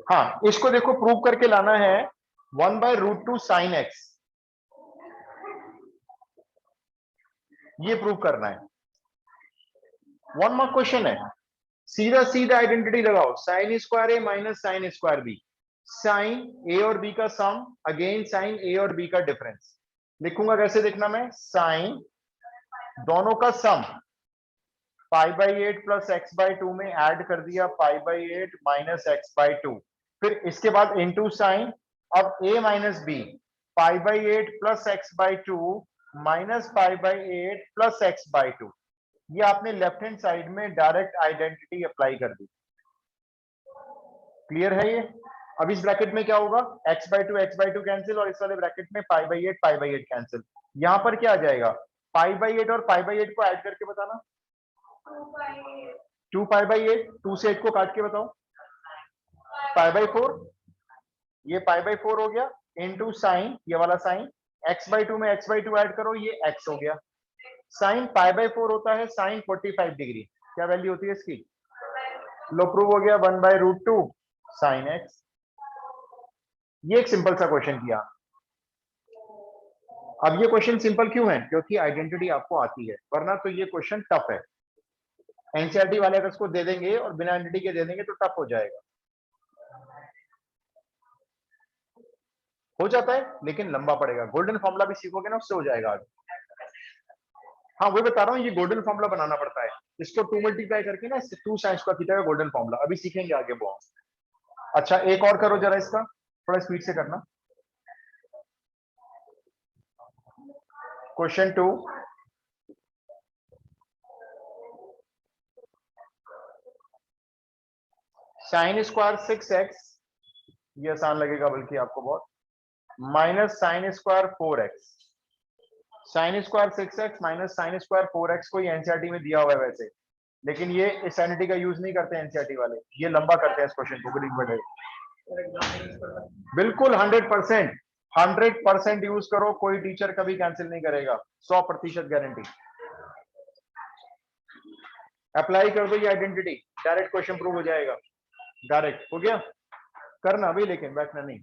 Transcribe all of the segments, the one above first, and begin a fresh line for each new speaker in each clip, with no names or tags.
हाँ, इसको देखो प्रूव करके लाना है 1/√2 sin x, ये प्रूव करना है। 1 मार्क क्वेश्चन है, सीधा सीधा आइडेंटिटी लगाओ, sine square A minus sine square B, sine A और बी का सम अगेन साइन ए और बी का डिफरेंस। लिखूंगा कैसे, देखना, मैं साइन दोनों का सम π/8 प्लस x/2 में ऐड कर दिया π/8 माइनस x/2, फिर इसके बाद इनटू साइन, अब a minus B π/8 plus x/2 minus π/8 plus x/2। ये आपने लेफ्ट हैंड साइड में डायरेक्ट आइडेंटिटी अप्लाई कर दी। क्लियर है ये? अब इस ब्रैकेट में क्या होगा, x/2 कैंसिल, और इस वाले ब्रैकेट में π/8 कैंसिल। यहां पर क्या आ जाएगा, π/8 और π/8 को ऐड करके बताना, 2π/8, 2 से 8 को काट के बताओ, π/4, ये π/4 हो गया, इनटू साइन, ये वाला साइन, x/2 में x/2 ऐड करो, ये x हो गया। साइन π/4 होता है साइन 45 डिग्री, क्या वैल्यू होती है इसकी, लो प्रूव हो गया 1/√2 sin x। ये एक सिंपल सा क्वेश्चन किया। अब ये क्वेश्चन सिंपल क्यों है, क्योंकि आइडेंटिटी आपको आती है, वरना तो ये क्वेश्चन टफ है। एनसीईआरटी वाले अगर इसको दे देंगे और बिना एंटिटी के दे देंगे तो टफ हो जाएगा। हो जाता है लेकिन लंबा पड़ेगा, गोल्डन फॉर्मूला भी सीखोगे ना, उससे हो जाएगा आगे। हाँ वही बता रहा हूँ, ये गोल्डन फॉर्मूला बनाना पड़ता है, इसको 2 मल्टीप्लाई करके ना, इससे 2 sin स्क्वायर थीटा का गोल्डन फॉर्मूला, अभी सीखेंगे आगे वो। अच्छा एक और करो जरा, इसका थोड़ा स्पीड से करना। क्वेश्चन 2, साइन स्क्वायर 6x, ये आसान लगेगा बल्कि आपको बहुत, minus sine square 4x। Sine square 6x minus sine square 4x को एनसीईआरटी में दिया हुआ है वैसे, लेकिन ये इस सैनिटी का यूज नहीं करते एनसीईआरटी वाले, ये लंबा करते हैं इस क्वेश्चन को। बिल्कुल 100%, 100% यूज करो, कोई टीचर कभी कैंसिल नहीं करेगा, 100% गारंटी। अप्लाई कर दो ये आइडेंटिटी, डायरेक्ट क्वेश्चन प्रूव हो जाएगा, डायरेक्ट हो गया। करना भी लेकिन बैठना नहीं।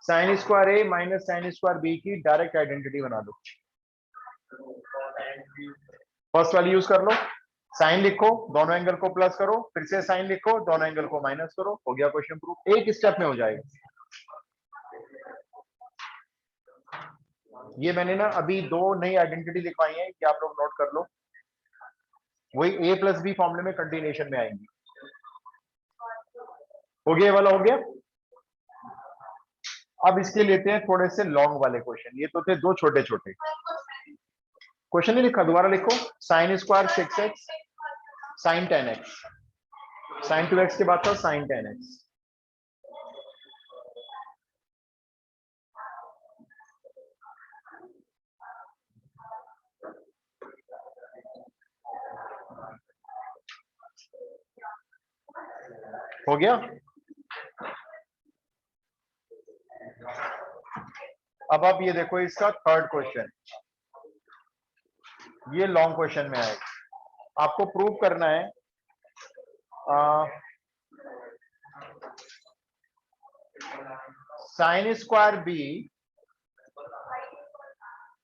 Sign square A minus sine square B की डायरेक्ट आइडेंटिटी बना दो। फर्स्ट वाली यूज कर लो, साइन लिखो, दोनों एंगल को प्लस करो, फिर से साइन लिखो, दोनों एंगल को माइनस करो, हो गया क्वेश्चन प्रूफ, एक स्टेप में हो जाएगा। ये मैंने ना अभी 2 नई आइडेंटिटी लिखवाई है, ये आप लोग नोट कर लो, वही a प्लस बी फॉर्मूले में कंटिन्यूएशन में आएंगी। हो गया, वाला हो गया। अब इसके लेते हैं थोड़े से लॉन्ग वाले क्वेश्चन, ये तो थे 2 छोटे छोटे क्वेश्चन, नहीं लिखा, दोबारा लिखो, sine square 6x sign 10x, sign 2x के बाद था साइन 10x। हो गया। अब आप ये देखो, इसका थर्ड क्वेश्चन, ये लॉन्ग क्वेश्चन में आएगा, आपको प्रूव करना है sine square B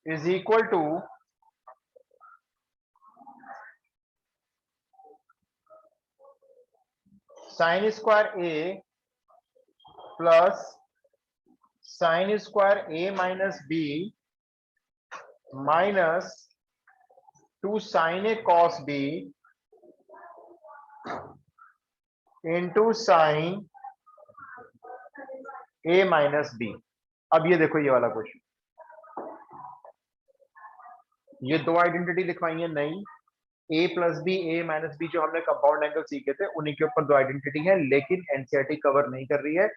is equal to sine square A plus sine square A minus B minus 2 sine A cos B into sine A minus B. अब ये देखो ये वाला क्वेश्चन, ये 2 आइडेंटिटी लिखवाई है नई, a plus B, A minus B, जो हमने कंपाउंड एंगल सीखे थे उन्हीं के ऊपर 2 आइडेंटिटी है, लेकिन एनसीईआरटी कवर नहीं कर रही है,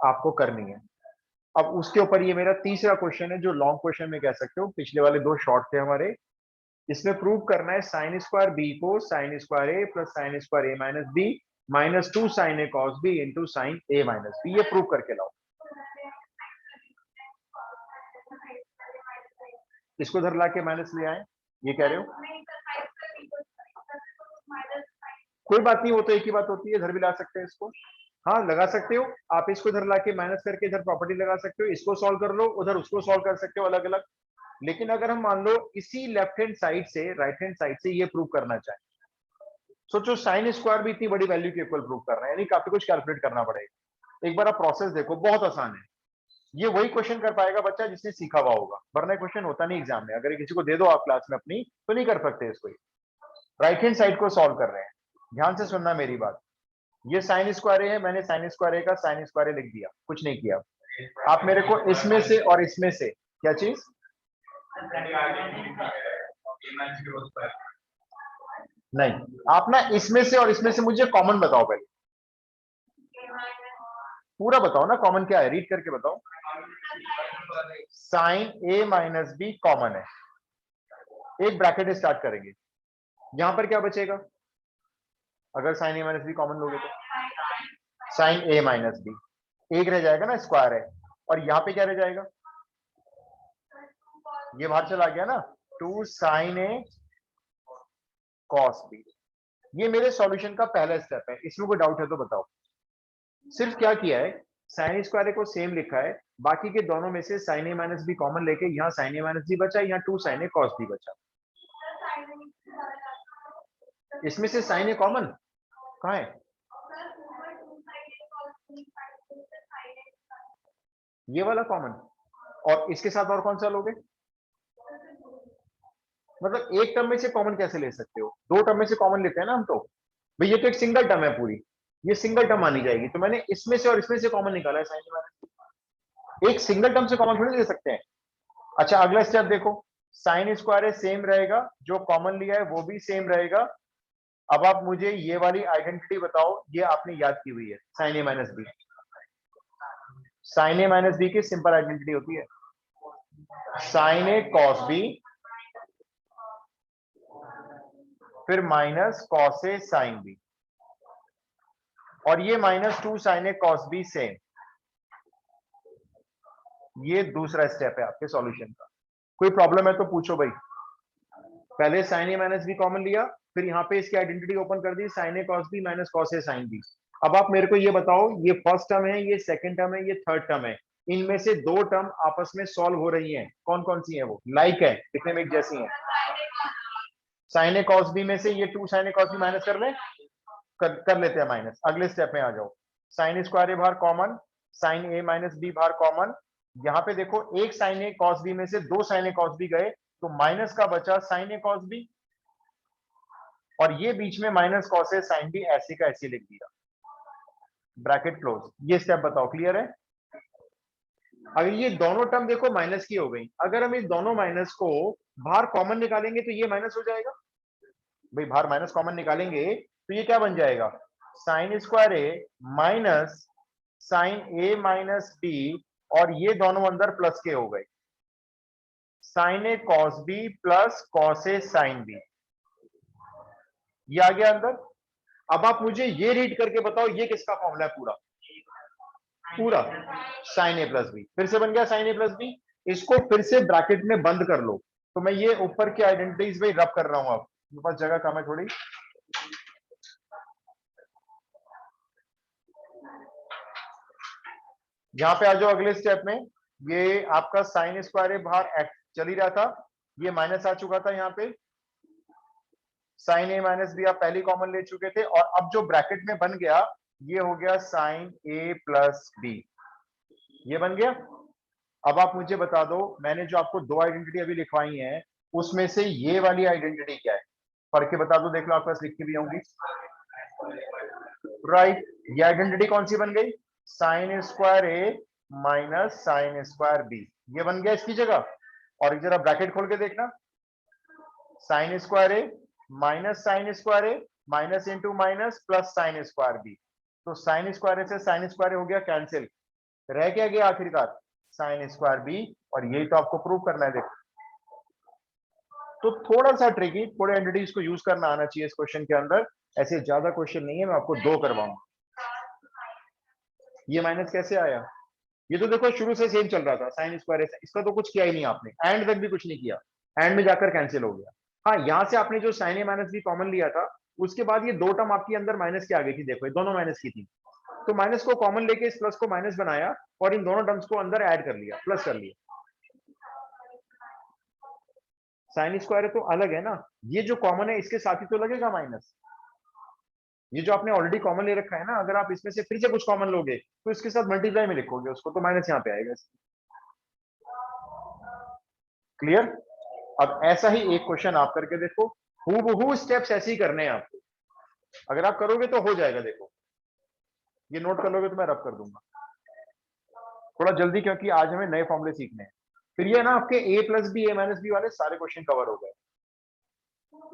आपको करनी है। अब उसके ऊपर ये मेरा तीसरा क्वेश्चन है, जो लॉन्ग क्वेश्चन में कह सकते हो, पिछले वाले 2 शॉर्ट थे हमारे। इसमें प्रूव करना है साइन स्क्वायर बी को sign square A plus sine square A minus B minus 2 sine A cos B into sine A minus B, ये प्रूव करके लाओ। इसको इधर ला के माइनस ले आए, ये कह रहे हो, कोई बात नहीं, वो तो एक ही बात होती है, इधर भी ला सकते हैं इसको। हाँ लगा सकते हो आप, इसको इधर लाके माइनस करके इधर प्रॉपर्टी लगा सकते हो, इसको सॉल्व कर लो, उधर उसको सॉल्व कर सकते हो अलग अलग। लेकिन अगर हम मान लो इसी लेफ्ट हैंड साइड से राइट हैंड साइड से ये प्रूव करना चाहें, सोचो साइन स्क्वायर भी इतनी बड़ी वैल्यू के इक्वल प्रूव कर रहे हैं, यानी काफी कुछ कैलकुलेट करना पड़ेगा। एक बार आप प्रोसेस देखो, बहुत आसान है। ये वही क्वेश्चन कर पाएगा बच्चा जिसने सीखा हुआ होगा, वरना क्वेश्चन होता नहीं एग्जाम में। अगर ये किसी को दे दो आप क्लास में अपनी, तो नहीं कर सकते इसको। राइट हैंड साइड को सॉल्व कर रहे हैं, ध्यान से सुनना मेरी बात। ये साइन स्क्वायर है, मैंने साइन स्क्वायर का साइन स्क्वायर लिख दिया, कुछ नहीं किया। आप मेरे को इसमें से और इसमें से क्या चीज, नहीं आप ना इसमें से और इसमें से मुझे कॉमन बताओ पहले, पूरा बताओ ना कॉमन क्या है, रीड करके बताओ। Sign A minus B common है, एक ब्रैकेट स्टार्ट करेंगे, यहां पर क्या बचेगा अगर sign A minus B common लोगे तो? साइन ए माइनस बी, एक रह जाएगा ना, स्क्वायर है, और यहां पे क्या रह जाएगा, ये बाहर चला गया ना, 2 साइन ए कॉस बी। ये मेरे सॉल्यूशन का पहला स्टेप है, इसमें कोई डाउट है तो बताओ। सिर्फ क्या किया है, साइन स्क्वायर को सेम लिखा है, बाकी के दोनों में से sign A minus B common लेके यहाँ साइन ए माइनस बी बचा, यहाँ 2 साइन ए कॉस बी बचा। इसमें से साइन ए कॉमन कहाँ है, ये वाला कॉमन, और इसके साथ और कौन सा लोगे? मतलब एक टर्म में से कॉमन कैसे ले सकते हो, दो टर्म में से कॉमन लेते हैं ना हम तो भाई, ये तो एक सिंगल टर्म है पूरी, ये सिंगल टर्म मानी जाएगी, तो मैंने इसमें से और इसमें से कॉमन निकाला है साइन ए, एक सिंगल टर्म से कॉमन थोड़ी ले सकते हैं। अच्छा अगला स्टेप देखो, साइन स्क्वायर सेम रहेगा, जो कॉमन लिया है वो भी सेम रहेगा। अब आप मुझे ये वाली आइडेंटिटी बताओ, ये आपने याद की हुई है, sine A minus B. Sine A minus B की सिंपल आइडेंटिटी होती है साइन ए कॉस बी फिर minus cos A sine B, और ये minus 2 sine A cos B same. ये दूसरा स्टेप है आपके सॉल्यूशन का। कोई प्रॉब्लम है तो पूछो भाई। पहले sign A minus B common लिया, फिर यहाँ पे इसकी आइडेंटिटी ओपन कर दी, sign A cos B minus cos A sine B. अब आप मेरे को ये बताओ, ये फर्स्ट टर्म है, ये सेकंड टर्म है, ये थर्ड टर्म है, इनमें से दो टर्म आपस में सॉल्व हो रही हैं, कौन कौन सी है वो, लाइक है, दिखने में एक जैसी है। साइन ए कॉस बी में से ये 2 sine A cos B minus कर ले, कर लेते हैं माइनस। अगले स्टेप में आ जाओ, साइन स्क्वायर ए बाहर common, sign A minus B बाहर कॉमन। यहाँ पे देखो एक साइन ए कॉस बी में से 2 साइन ए कॉस बी गए, तो माइनस का बचा साइन ए कॉस बी, और ये बीच में minus cos A sine B, ऐसे का ऐसे लिख दिया, ब्रैकेट क्लोज। ये स्टेप बताओ क्लियर है? अगर ये दोनों टर्म देखो माइनस की हो गई, अगर हम इस दोनों माइनस को बाहर कॉमन निकालेंगे तो ये माइनस हो जाएगा भाई, बाहर माइनस कॉमन निकालेंगे तो ये क्या बन जाएगा, sign square A minus sine A minus B, और ये दोनों अंदर प्लस के हो गए, sign A cos B plus cos A sine B, ये आ गया अंदर। अब आप मुझे ये रीड करके बताओ, ये किसका फॉर्मूला है पूरा पूरा, साइन ए प्लस बी, फिर से बन गया साइन ए प्लस बी। इसको फिर से ब्रैकेट में बंद कर लो, तो मैं ये ऊपर की आइडेंटिटीज में रब कर रहा हूं, अब मेरे पास जगह कम है थोड़ी। यहां पे आ जाओ अगले स्टेप में, ये आपका साइन स्क्वायर बाहर चल ही रहा था, ये माइनस आ चुका था, यहाँ पे साइन ए माइनस बी आप पहली कॉमन ले चुके थे, और अब जो ब्रैकेट में बन गया ये हो गया साइन ए प्लस बी, ये बन गया। अब आप मुझे बता दो, मैंने जो आपको दो आइडेंटिटी अभी लिखवाई है, उसमें से ये वाली आइडेंटिटी क्या है, पढ़ के बता दो, देख लो आपके पास लिखी भी होंगी। राइट, ये आइडेंटिटी कौन सी बन गई, sign square A minus sine square B, ये बन गया इसकी जगह। और एक जरा ब्रैकेट खोल के देखना, sine square A minus sine square A minus into minus plus sine square B, तो साइन स्क्वायर ए से साइन स्क्वायर हो गया कैंसिल, रह क्या गया आखिरकार साइन स्क्वायर बी, और यही तो आपको प्रूव करना है। देखो तो थोड़ा सा ट्रिकी, थोड़े एंटिटीज को यूज करना आना चाहिए इस क्वेश्चन के अंदर, ऐसे ज्यादा क्वेश्चन नहीं है, मैं आपको दो करवाऊंगा। ये माइनस कैसे आया, ये तो देखो शुरू से सेम चल रहा था साइन स्क्वायर, इसका तो कुछ किया ही नहीं आपने, एंड तक भी कुछ नहीं किया, एंड में जाकर कैंसिल हो गया। हाँ यहां से आपने जो sign A minus B common लिया था, उसके बाद ये दो टर्म आपके अंदर माइनस की आ गई थी, देखो ये दोनों माइनस की थी, तो माइनस को कॉमन लेके इस प्लस को माइनस बनाया और इन दोनों टर्म्स को अंदर ऐड कर लिया, प्लस कर लिया। साइन स्क्वायर तो अलग है ना, ये जो कॉमन है इसके साथ ही तो लगेगा माइनस। ये जो आपने ऑलरेडी कॉमन ले रखा है ना, अगर आप इसमें से फिर से कुछ कॉमन लोगे तो इसके साथ मल्टीप्लाई में लिखोगे उसको, तो माइनस यहाँ पे आएगा। क्लियर? अब ऐसा ही एक क्वेश्चन आप करके देखो, हूबहू स्टेप्स ऐसे ही करने हैं आपको। अगर आप करोगे तो हो जाएगा। देखो ये नोट कर लोगे तो मैं रब कर दूंगा थोड़ा जल्दी, क्योंकि आज हमें नए फॉर्मूले सीखने हैं। फिर ये ना आपके a plus B, a minus B वाले सारे क्वेश्चन कवर हो गए।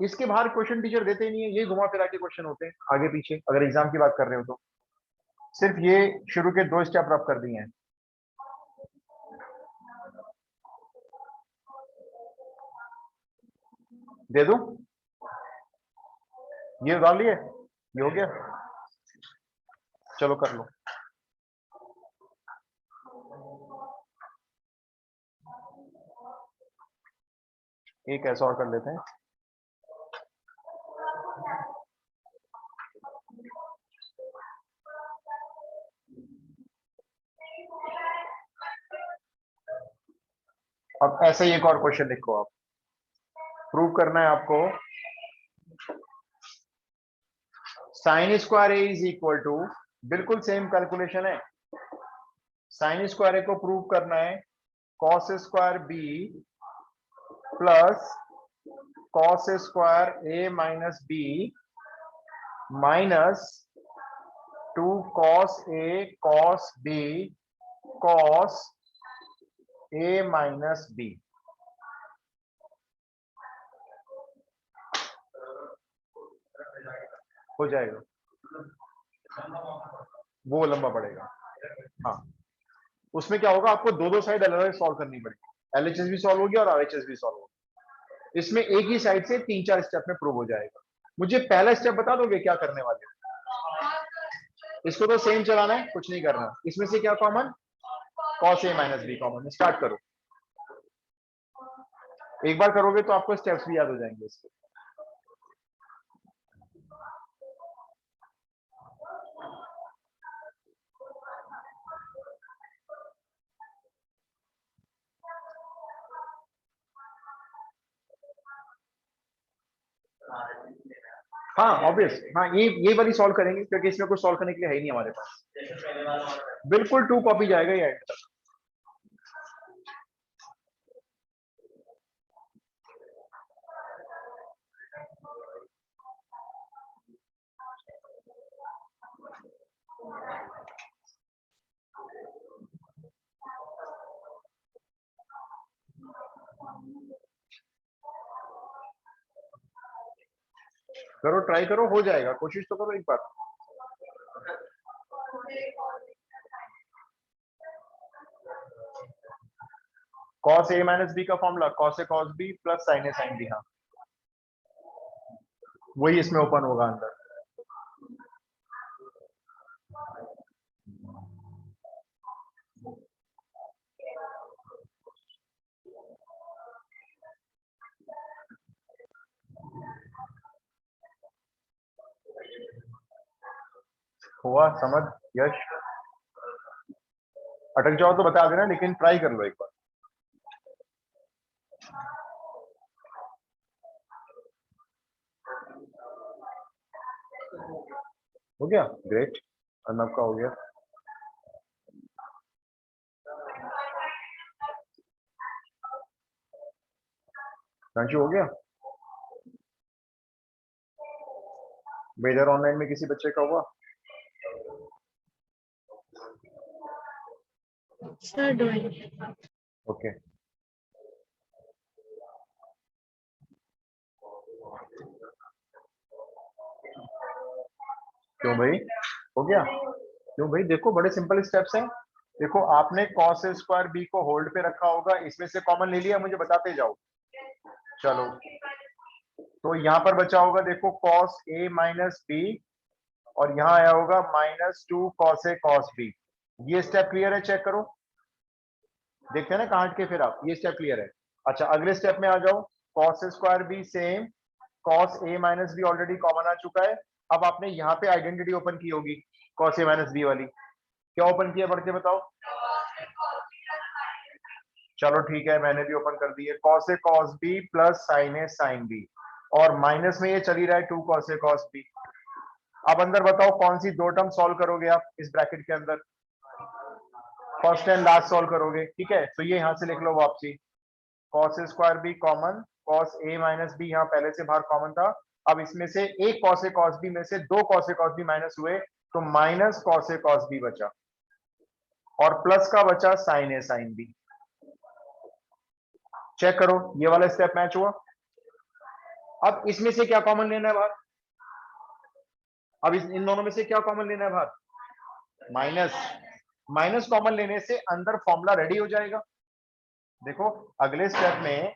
इसके बाहर क्वेश्चन टीचर देते ही नहीं है, ये घुमा फिरा के क्वेश्चन होते हैं आगे पीछे, अगर एग्जाम की बात कर रहे हो तो। सिर्फ ये शुरू के 2 स्टेप रब कर दिए हैं। दे दूं? ये डाल लिए, ये हो गया, चलो कर लो। एक ऐसा और कर लेते हैं। अब ऐसा ही एक और क्वेश्चन लिखो आप। प्रूव करना है आपको sine square A is equal to, बिल्कुल सेम कैलकुलेशन है। साइन स्क्वायर ए को प्रूव करना है cos square B plus cos square A minus B minus 2 cos A cos B cos A minus B. हो जाएगा, वो लंबा पड़ेगा। हाँ, उसमें क्या होगा, आपको दो साइड अलग अलग सॉल्व करनी पड़ेगी। एलएचएस भी सॉल्व होगी और आरएचएस भी सॉल्व होगी। इसमें एक ही साइड से 3-4 स्टेप में प्रूव हो जाएगा। मुझे पहला स्टेप बता दोगे क्या करने वाले हो? इसको तो सेम चलाना है, कुछ नहीं करना। इसमें से क्या common? Cos A minus B common. Start करो। एक बार करोगे तो आपको स्टेप्स भी याद हो जाएंगे इसके। हाँ ऑब्वियस, हाँ ये वाली सॉल्व करेंगे क्योंकि इसमें कुछ सॉल्व करने के लिए है ही नहीं हमारे पास। बिल्कुल 2 कॉपी जाएगा ये एंड तक। करो, ट्राई करो, हो जाएगा। कोशिश तो करो एक बार। कॉस ए माइनस बी का formula cos A cos B plus sign A sine B. हाँ, वही इसमें ओपन होगा अंदर। हुआ समझ यश? अटक जाओ तो बता देना, लेकिन ट्राई कर लो एक बार। हो गया, ग्रेट। अर्नब का हो गया। रांचू हो गया। बेदर ऑनलाइन में किसी बच्चे का हुआ?
Sir doing.
ओके, क्यों भाई? हो गया? क्यों भाई? देखो बड़े सिंपल स्टेप्स हैं। देखो आपने कॉस स्क्वायर बी को होल्ड पे रखा होगा, इसमें से कॉमन ले लिया, मुझे बताते जाओ। चलो, तो यहां पर बचा होगा देखो कॉस ए माइनस बी, और यहां आया होगा -2 कॉस ए कॉस बी। ये स्टेप क्लियर है? चेक करो, देखते हैं ना कहाँ के फिर आप। ये स्टेप क्लियर है। अच्छा, अगले स्टेप में आ जाओ। Cos square B same, cos A minus B already common आ चुका है। अब आपने यहाँ पे आइडेंटिटी ओपन की होगी, कॉस ए माइनस बी वाली, क्या ओपन किया पढ़ के बताओ। चलो ठीक है, मैंने भी ओपन कर दी है, cos A cos B plus sign A sine B, और माइनस में ये चली रहा है 2 कॉस ए कॉस बी। अब अंदर बताओ कौन सी दो टर्म सॉल्व करोगे आप इस ब्रैकेट के अंदर, फर्स्ट एंड लास्ट सॉल्व करोगे, ठीक है। तो ये यहां से लिख लो वापसी, cos A square B common, cos A minus B यहाँ पहले से बाहर कॉमन था, अब इसमें से एक कॉस ए कॉस बी में से दो cos A cos B minus हुए, तो minus cos A cos B बचा, और प्लस का बचा sign A sine B. Check करो ये वाला स्टेप मैच हुआ। अब इसमें से क्या कॉमन लेना है बाहर, अब इन दोनों में से क्या कॉमन लेना है बाहर, माइनस, माइनस कॉमन लेने से अंदर फॉर्मूला रेडी हो जाएगा। देखो अगले स्टेप में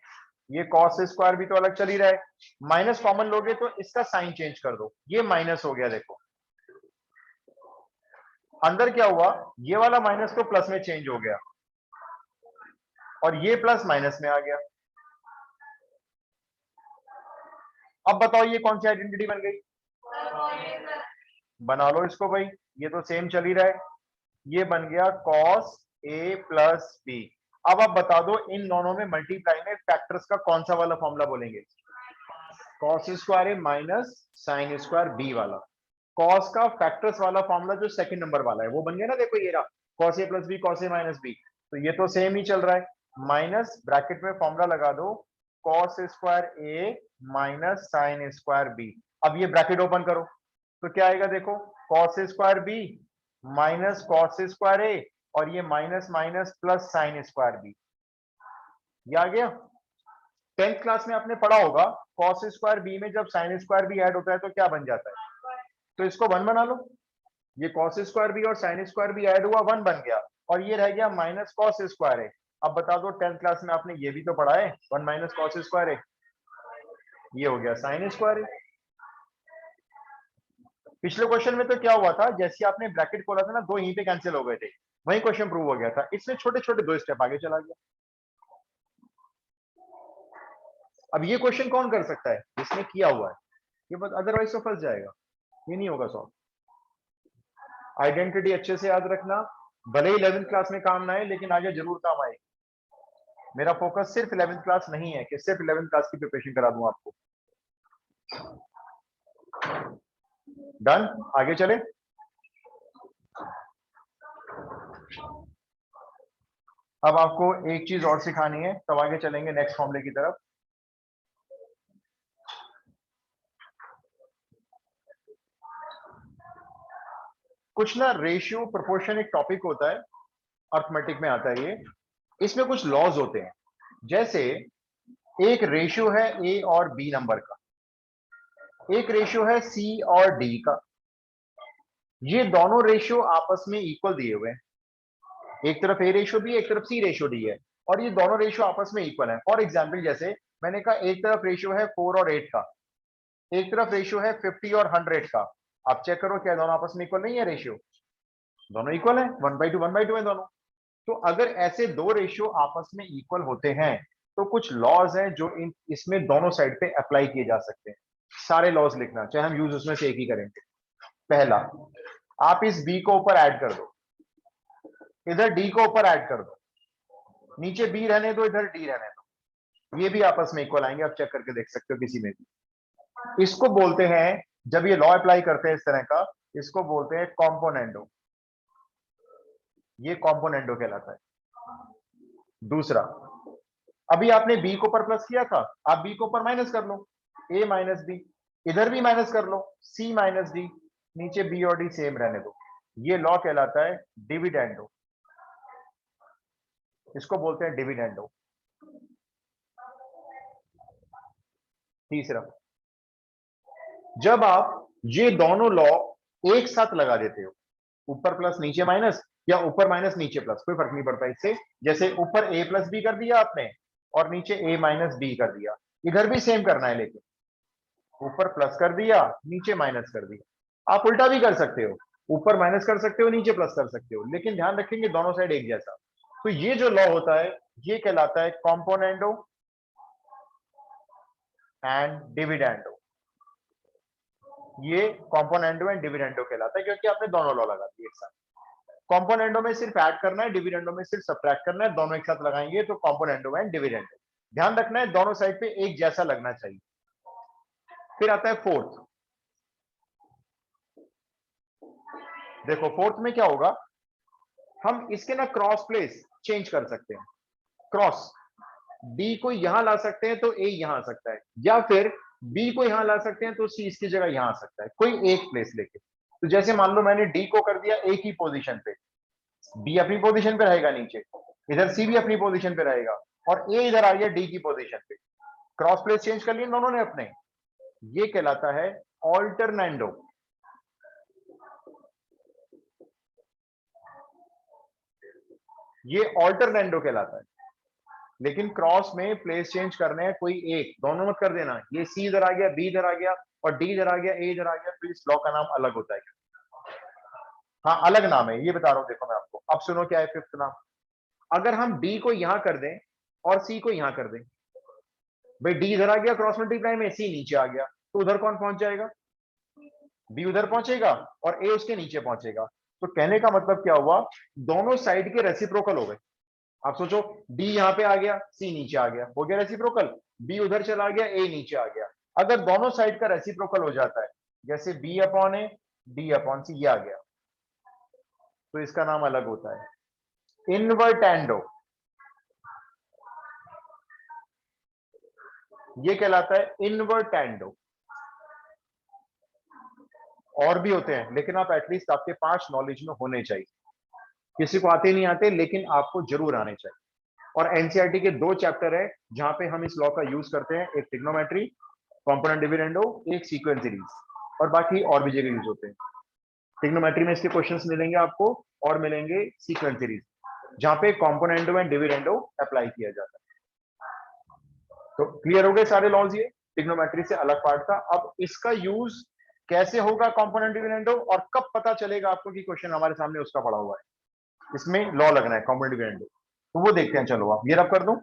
ये कॉस स्क्वायर भी तो अलग चल ही रहा है, माइनस कॉमन लोगे तो इसका साइन चेंज कर दो, ये माइनस हो गया, देखो अंदर क्या हुआ, ये वाला माइनस तो प्लस में चेंज हो गया, और ये प्लस माइनस में आ गया। अब बताओ ये कौन सी आइडेंटिटी बन गई, बना लो इसको भाई, ये तो सेम चल ही रहा है, ये बन गया कॉस ए प्लस बी। अब आप बता दो इन दोनों में मल्टीप्लाई में फैक्टर्स का कौन सा वाला फॉर्मूला बोलेंगे, cos square A minus sine square B वाला, कॉस का फैक्टर्स वाला फॉर्मूला जो सेकंड नंबर वाला है वो बन गया ना, देखो ये रहा cos A plus B cos A minus B, तो ये तो सेम ही चल रहा है, माइनस ब्रैकेट में फॉर्मूला लगा दो cos square A minus sine square B. अब ये ब्रैकेट ओपन करो तो क्या आएगा, देखो cos square B minus cos square A, और ये minus minus plus sine square B, ये आ गया। 10th क्लास में आपने पढ़ा होगा कॉस स्क्वायर बी में जब साइन स्क्वायर बी ऐड होता है तो क्या बन जाता है, तो इसको 1 बना लो, ये कॉस स्क्वायर बी और साइन स्क्वायर बी ऐड हुआ 1 बन गया, और ये रह गया माइनस कॉस स्क्वायर है। अब बता दो 10th क्लास में आपने ये भी तो पढ़ा है 1 माइनस कॉस स्क्वायर है, ये हो गया साइन स्क्वायर है। पिछले क्वेश्चन में तो क्या हुआ था, जैसे आपने ब्रैकेट खोला था ना, दो यहीं पे कैंसिल हो गए थे, वही क्वेश्चन प्रूव हो गया था, इसमें छोटे छोटे 2 स्टेप आगे चला गया। अब ये क्वेश्चन कौन कर सकता है, जिसने किया हुआ है, ये बस, अदरवाइज तो फंस जाएगा, ये नहीं होगा सॉल्व। आइडेंटिटी अच्छे से याद रखना, भले ही 11th क्लास में काम ना आए लेकिन आगे जरूर काम आए। मेरा फोकस सिर्फ 11th क्लास नहीं है कि सिर्फ 11th क्लास की प्रिपरेशन करा दूं आपको। डन, आगे चले। अब आपको एक चीज और सिखानी है, तब आगे चलेंगे नेक्स्ट फॉर्मूले की तरफ। कुछ ना रेशियो प्रोपोर्शन एक टॉपिक होता है, अर्थमेटिक में आता है ये, इसमें कुछ लॉज होते हैं, जैसे एक रेशियो है ए और बी नंबर का, एक रेशियो है सी और डी का, ये दोनों रेशियो आपस में इक्वल दिए हुए हैं, एक तरफ ए रेशियो बी एक तरफ सी रेशियो डी है, और ये दोनों रेशियो आपस में इक्वल है। फॉर एग्जाम्पल जैसे मैंने कहा एक तरफ रेशियो है 4 और 8 का, एक तरफ रेशियो है 50 और 100 का, आप चेक करो क्या दोनों आपस में इक्वल नहीं है रेशियो, दोनों इक्वल है, 1/2 है दोनों। तो अगर ऐसे दो रेशियो आपस में इक्वल होते हैं तो कुछ लॉज हैं जो इसमें दोनों साइड पे अप्लाई किए जा सकते हैं। सारे लॉज लिखना, चाहे हम यूज उसमें से एक ही करेंगे। पहला, आप इस बी को ऊपर ऐड कर दो, इधर डी को ऊपर ऐड कर दो, नीचे बी रहने दो इधर डी रहने दो, ये भी आपस में इक्वल आएंगे, आप चेक करके देख सकते हो किसी में भी। इसको बोलते हैं, जब ये लॉ अप्लाई करते हैं इस तरह का, इसको बोलते हैं कॉम्पोनेंडो, ये कॉम्पोनेंडो कहलाता है। दूसरा, अभी आपने बी को ऊपर प्लस किया था, आप बी को ऊपर माइनस कर लो, ए माइनस बी, इधर भी माइनस कर लो, सी माइनस डी, नीचे बी और डी सेम रहने दो, ये लॉ कहलाता है डिविडेंडो, इसको बोलते हैं डिविडेंडो। तीसरा, जब आप ये दोनों लॉ एक साथ लगा देते हो, ऊपर प्लस नीचे माइनस या ऊपर माइनस नीचे प्लस, कोई फर्क नहीं पड़ता इससे, जैसे ऊपर ए प्लस बी कर दिया आपने और नीचे ए माइनस बी कर दिया, इधर भी सेम करना है, लेकिन ऊपर प्लस कर दिया नीचे माइनस कर दिया। आप उल्टा भी कर सकते हो, ऊपर माइनस कर सकते हो नीचे प्लस कर सकते हो, लेकिन ध्यान रखेंगे दोनों साइड एक जैसा। तो ये जो लॉ होता है ये कहलाता है कॉम्पोनेंडो एंड डिविडेंडो। ये कॉम्पोनेंडो एंड डिविडेंडो कहलाता है, क्योंकि आपने दोनों लॉ लगा दिए एक साथ। कॉम्पोनेंडो में सिर्फ ऐड करना है, डिविडेंडो में सिर्फ सब्ट्रैक्ट करना है, दोनों एक साथ लगाएंगे तो कॉम्पोनेंडो एंड डिविडेंडो। ध्यान रखना है दोनों साइड पे एक जैसा लगना चाहिए। फिर आता है फोर्थ। देखो फोर्थ में क्या होगा, हम इसके ना क्रॉस प्लेस चेंज कर सकते हैं। क्रॉस बी को यहां ला सकते हैं तो ए यहां आ सकता है, या फिर बी को यहां ला सकते हैं तो सी इसकी जगह यहां आ सकता है, कोई एक प्लेस लेके। तो जैसे मान लो मैंने डी को कर दिया ए की पोजीशन पे, बी अपनी पोजीशन पे रहेगा नीचे, इधर सी भी अपनी पोजीशन पे रहेगा, और ए इधर आ गया डी की पोजीशन पे। क्रॉस प्लेस चेंज कर लिए दोनों ने अपने, ये कहलाता है ऑल्टरनेंडो। ये ऑल्टरनेंडो कहलाता है। लेकिन क्रॉस में प्लेस चेंज करने हैं कोई एक, दोनों मत कर देना। ये सी इधर आ गया, बी इधर आ गया, और डी इधर आ गया, ए इधर आ गया, तो इस लॉ का नाम अलग होता है। हाँ अलग नाम है, ये बता रहा हूं देखो मैं आपको। अब सुनो क्या है फिफ्थ नाम। अगर हम डी को यहां कर दें और सी को यहां कर दें, भाई डी इधर आ गया क्रॉस मल्टीप्लाई में, सी नीचे आ गया, तो उधर कौन पहुंच जाएगा, बी उधर पहुंचेगा और ए उसके नीचे पहुंचेगा। तो कहने का मतलब क्या हुआ, दोनों साइड के रेसिप्रोकल हो गए। आप सोचो, डी यहां पे आ गया, सी नीचे आ गया, हो गया रेसिप्रोकल। बी उधर चला गया, ए नीचे आ गया। अगर दोनों साइड का रेसिप्रोकल हो जाता है, जैसे बी अपॉन ए, डी अपॉन सी, ये आ गया, तो इसका नाम अलग होता है इनवर्टेंडो। ये कहलाता है इनवर्टेंडो। और भी होते हैं, लेकिन आप एटलीस्ट आपके 5 नॉलेज में होने चाहिए। किसी को आते नहीं आते, लेकिन आपको जरूर आने चाहिए। और एनसीईआरटी के 2 चैप्टर है जहां पे हम इस लॉ का यूज करते हैं, एक ट्रिग्नोमेट्री, कॉम्पोनेंट डिविडेंडो, एक सीक्वेंस सीरीज, और बाकी और भी जगह यूज होते हैं। ट्रिग्नोमेट्री में इसके क्वेश्चंस मिलेंगे आपको, और मिलेंगे सीक्वेंस सीरीज, जहां पे कॉम्पोनेंडो एंड डिविडेंडो अप्लाई किया जाता है। तो क्लियर हो गए सारे लॉज, ये ट्रिग्नोमेट्री से अलग पार्ट था। अब इसका यूज कैसे होगा कॉम्पोनेंट डिविडेंडो, और कब पता चलेगा आपको कि क्वेश्चन हमारे सामने उसका पड़ा हुआ है, इसमें लॉ लगना है कॉम्पोनेंट डिविडेंडो, तो वो देखते हैं। चलो आप ये रब कर दो।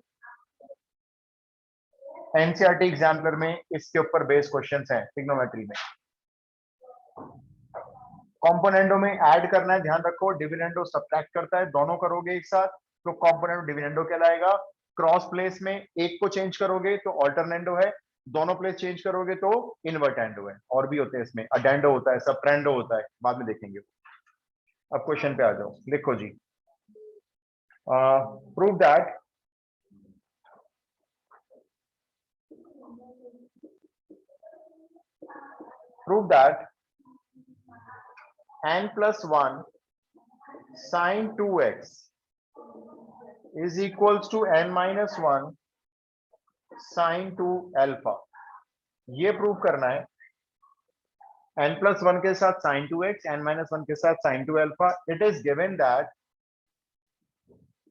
एनसीईआरटी एग्जाम्पलर में इसके ऊपर बेस क्वेश्चंस हैं ट्रिग्नोमेट्री में। कॉम्पोनेंडो में ऐड करना है, ध्यान रखो, डिविडेंडो सब्ट्रैक्ट करता है, दोनों करोगे एक साथ तो कॉम्पोनेंट डिविडेंडो कहलाएगा। क्रॉस प्लेस में एक को चेंज करोगे तो ऑल्टरनेंडो है, दोनों प्लेस चेंज करोगे तो इनवर्टेंडो है। और भी होते हैं इसमें, अडेंडो होता है, सब्ट्रेंडो होता है, बाद में देखेंगे। अब क्वेश्चन पे आ जाओ, लिखो जी। Prove that n plus 1 sin 2x is equals to n minus 1 sin 2 alpha। ये प्रूव करना है, n plus 1 के साथ sin 2x, n minus 1 के साथ sin 2 alpha। It is given that,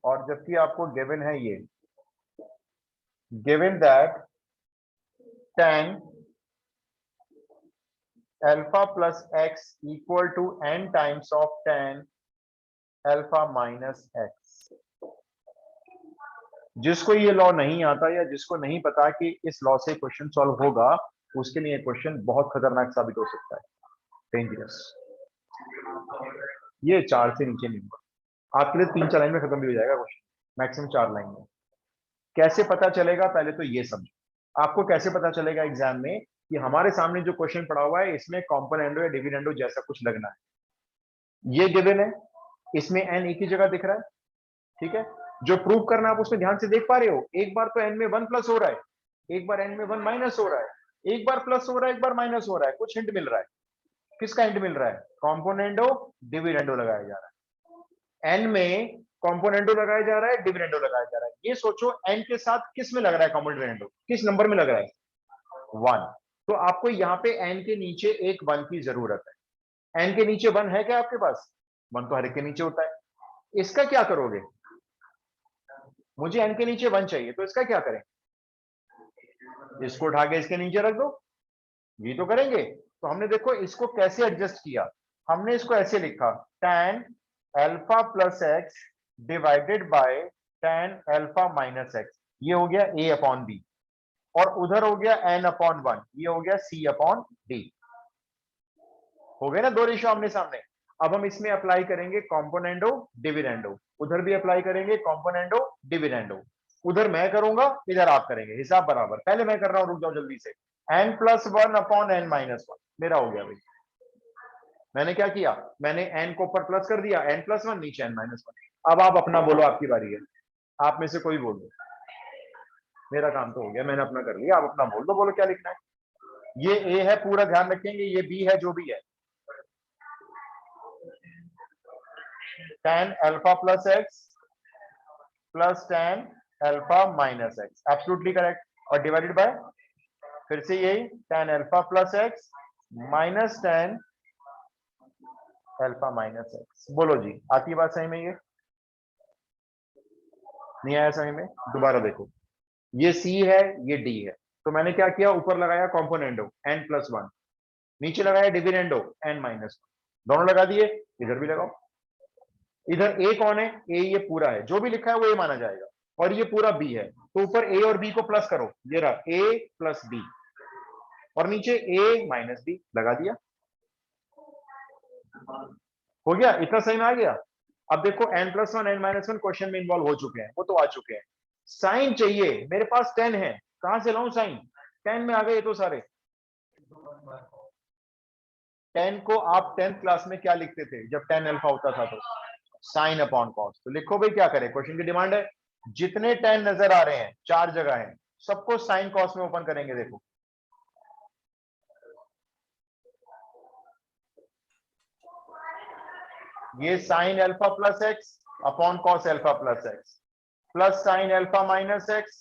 और जबकि आपको गिवन है ये, given that tan alpha plus x equal to n times of tan alpha minus x। जिसको ये लॉ नहीं आता, या जिसको नहीं पता कि इस लॉ से क्वेश्चन सॉल्व होगा, उसके लिए क्वेश्चन बहुत खतरनाक साबित हो सकता है, डेंजरस। ये 4 से नीचे नहीं होगा आपके लिए, 3-4 लाइन में खत्म भी हो जाएगा क्वेश्चन, मैक्सिमम 4 लाइन में। कैसे पता चलेगा, पहले तो ये समझो। आपको कैसे पता चलेगा एग्जाम में कि हमारे सामने जो क्वेश्चन पड़ा हुआ है इसमें कॉम्पोनेंडो या डिविडेंडो जैसा कुछ लगना है। ये गिवन है, इसमें एन एक ही जगह दिख रहा है, ठीक है। जो प्रूव करना है आप उसमें ध्यान से देख पा रहे हो, एक बार तो एन में 1 प्लस हो रहा है, एक बार एन में 1 माइनस हो रहा है, एक बार प्लस हो रहा है, एक बार माइनस हो रहा है। कुछ हिंट मिल रहा है, किसका हिंट मिल रहा है, कॉम्पोनेंडो डिविडेंडो लगाया जा रहा है। एन में कॉम्पोनेंडो लगाया जा रहा है, डिविडेंडो लगाया जा रहा है। ये सोचो एन के साथ किस में लग रहा है कॉम्पोनेंडो डिविडेंडो, किस नंबर में लग रहा है, 1। तो आपको यहाँ पे एन के नीचे एक 1 की जरूरत है। एन के नीचे 1 है क्या आपके पास, 1 तो हर एक के नीचे होता है। इसका क्या करोगे, मुझे एन के नीचे 1 चाहिए, तो इसका क्या करें, इसको उठा के इसके नीचे रख दो, ये तो करेंगे। तो हमने देखो इसको कैसे एडजस्ट किया, हमने इसको ऐसे लिखा, tan alpha plus x divided by tan alpha minus x. ये हो गया a अपॉन बी, और उधर हो गया n अपॉन 1, ये हो गया c अपॉन डी। हो गए ना दो रेशियो आमने सामने। अब हम इसमें अप्लाई करेंगे कॉम्पोनेंडो डिविडेंडो, उधर भी अप्लाई करेंगे कॉम्पोनेंडो डिविडेंडो, उधर मैं करूंगा इधर आप करेंगे, हिसाब बराबर। पहले मैं कर रहा हूं, रुक जाओ जल्दी से। n+1 अपॉन n-1 मेरा हो गया भाई। मैंने क्या किया, मैंने n को ऊपर प्लस कर दिया, n+1 नीचे n-1। अब आप अपना बोलो, आपकी बारी है, आप में से कोई बोल दो। मेरा काम तो हो गया, मैंने अपना कर लिया, आप अपना बोल दो, बोलो क्या लिखना है। ये a है, पूरा ध्यान रखेंगे, ये b है, जो भी है tan alpha plus x plus tan alpha minus x, absolutely correct. और डिवाइडेड बाय फिर से यही tan alpha plus x minus tan alpha minus x. बोलो जी, आती बात सही में? ये नहीं आया सही में? दोबारा देखो, ये c है, ये d है, तो मैंने क्या किया, ऊपर लगाया कॉम्पोनेंडो n+1, नीचे लगाया डिविडेंडो n-1, दोनों लगा दिए, इधर भी लगाओ। इधर a कौन है, a ये पूरा है, जो भी लिखा है वो a माना जाएगा, और ये पूरा b है, तो ऊपर a और b को प्लस करो, ये रहा a प्लस b, और नीचे a माइनस b लगा दिया। हो गया, इतना सही में आ गया। अब देखो n+1 n-1 क्वेश्चन में इन्वॉल्व हो चुके हैं, वो तो आ चुके हैं। साइन चाहिए, मेरे पास 10 है, कहां से लाऊं साइन? 10 में आ गए तो सारे। 10 को आप 10th क्लास में क्या लिखते थे जब tan अल्फा होता था? तो साइन अपॉन कॉस। तो लिखो भाई, क्या करें, क्वेश्चन की डिमांड है, जितने 10 नजर आ रहे हैं, 4 जगह है, सबको साइन कॉस में ओपन करेंगे। देखो ये sine alpha plus x upon cos alpha plus x, plus sine alpha minus x